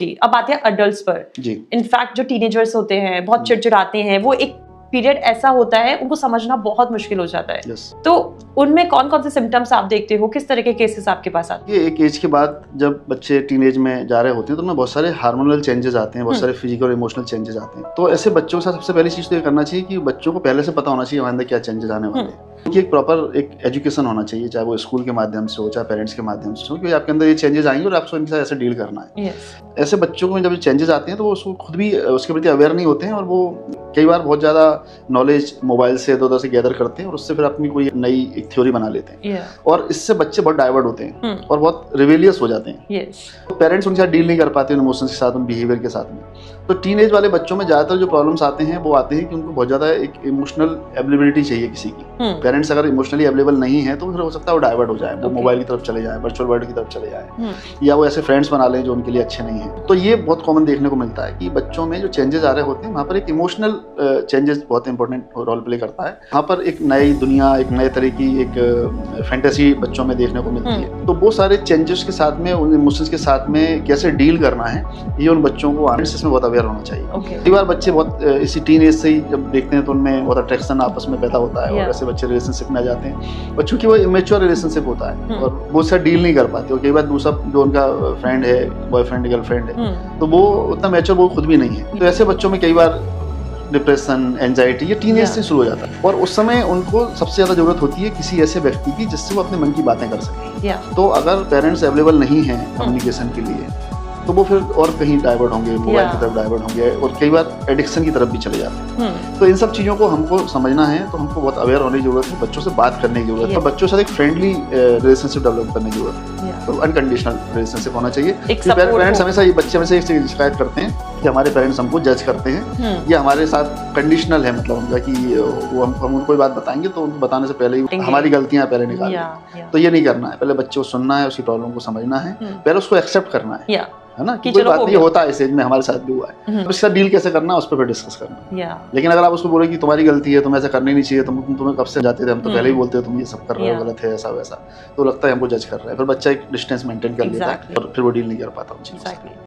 जी, अब आते हैं अडल्ट्स पर। जी। इनफैक्ट जो टीनेजर्स होते हैं बहुत चिड़चिड़ाते हैं, वो एक पीरियड ऐसा होता है उनको समझना बहुत मुश्किल हो जाता है। यस। तो उनमें कौन कौन से सिम्टम्स आप देखते हो, किस तरह के केसेस आपके पास आते हैं? ये एक एज के बाद जब बच्चे टीनेज में जा रहे होते हैं तो उनमें बहुत सारे हार्मोनल चेंजेस आते हैं, बहुत सारे फिजिकल और इमोशनल चेंजेस आते हैं। तो ऐसे बच्चों के साथ सबसे पहली चीज़ तो ये करना चाहिए कि बच्चों को पहले से पता होना चाहिए हमारे अंदर क्या चेंजेस आने वाले हैं। क्योंकि एक प्रॉपर एक एजुकेशन होना चाहिए, चाहे वो स्कूल के माध्यम से हो, चाहे पेरेंट्स के माध्यम से हो, क्योंकि आपके अंदर ये चेंजेस आएंगे और आपको इनके साथ ऐसे डील करना है। Yes. ऐसे बच्चों को जब चेंजेस आते हैं तो वो उसको खुद भी उसके प्रति अवेयर नहीं होते हैं और वो कई बार बहुत ज़्यादा नॉलेज मोबाइल से इधर उधर से गैदर करते हैं और उससे फिर अपनी कोई नई एक थ्योरी बना लेते हैं। Yeah. और इससे बच्चे बहुत डाइवर्ट होते हैं और बहुत रिवेलियस हो जाते हैं। Yes. तो पेरेंट्स उनके साथ डील नहीं कर पाते उन इमोशंस के साथ, उन बिहेवियर के साथ में। तो टीनेज वाले बच्चों में ज़्यादातर जो प्रॉब्लम्स आते हैं वो आते हैं कि उनको बहुत ज़्यादा एक इमोशनल अवेलेबिलिटी चाहिए किसी की। पेरेंट्स अगर इमोशनली अवेलेबल नहीं है तो फिर हो सकता है वो डाइवर्ट हो जाए, वो मोबाइल की तरफ चले जाए, वर्चुअल वर्ल्ड की तरफ चले जाए, या वो ऐसे फ्रेंड्स बना लें जो उनके लिए अच्छे नहीं हैं। तो ये बहुत कॉमन देखने को मिलता है कि बच्चों में जो चेंजेस आ रहे होते हैं वहाँ पर एक इमोशनल चेंजेस बहुत इंपॉर्टेंट रोल प्ले करता है। वहाँ पर एक नई दुनिया, एक नए तरह की एक फैंटेसी बच्चों में देखने को मिलती है। तो वो सारे चेंजेस के साथ में, उन इमोशंस के साथ में कैसे डील करना है, ये उन बच्चों को पेरेंट्स में बहुत अवेयर होना चाहिए। कई बार बच्चे बहुत इसी टीन एज से ही जब देखते हैं तो उनमें बहुत अट्रैक्शन आपस में पैदा होता है और ऐसे बच्चे रिलेशनशिप में आ जाते हैं और चूंकि वो इमेच्योर रिलेशनशिप होता है और वो उससे डील नहीं कर पाते और कई बार दूसरा जो उनका फ्रेंड है, बॉयफ्रेंड गर्लफ्रेंड है, तो वो उतना मैच्योर वो खुद भी नहीं है। तो ऐसे बच्चों में कई बार डिप्रेशन, एंजाइटी ये टीनेज से शुरू हो जाता है और उस समय उनको सबसे ज़्यादा ज़रूरत होती है किसी ऐसे व्यक्ति की जिससे वो अपने मन की बातें कर सकें। तो अगर पेरेंट्स अवेलेबल नहीं हैं कम्युनिकेशन के लिए तो वो फिर और कहीं डाइवर्ट होंगे, मोबाइल की तरफ डाइवर्ट होंगे और कई बार एडिक्शन की तरफ भी चले जाते हैं। तो इन सब चीज़ों को हमको समझना है, तो हमको बहुत अवेयर होने की जरूरत है, बच्चों से बात करने की जरूरत है, बच्चों के साथ एक फ्रेंडली रिलेशनशिप डेवलप करने की जरूरत है। तो अनकंडीशनल रिलेशनशिप होना चाहिए। पेरेंट्स हमेशा ये बच्चे हमेशा एक शिकायत करते हैं कि हमारे पेरेंट्स हमको जज करते हैं, ये हमारे साथ कंडीशनल है, मतलब उनका कि वो हम उनको कोई बात बताएंगे तो उनको बताने से पहले ही हमारी गलतियां पहले निकाल दें। तो ये नहीं करना है, पहले बच्चे को सुनना है, उसकी प्रॉब्लम को समझना है, पहले उसको एक्सेप्ट करना है ना, कि कोई बात नहीं होता है, इस एज में हमारे साथ भी हुआ है, तो इसका डील कैसे करना है उस पर फिर डिस्कस करना है। लेकिन अगर आप उसको बोले कि तुम्हारी गलती है, तुम ऐसा करने नहीं चाहिए, तुम्हें कब से जाते थे, हम तो पहले ही बोलते हो तुम ये सब कर रहे हो, गलत है, ऐसा वैसा, तो लगता है हमको जज कर रहा है, फिर बच्चा एक डिस्टेंस मेंटेन कर लेता है और फिर वो डील नहीं कर पाता उन चीज़ों से।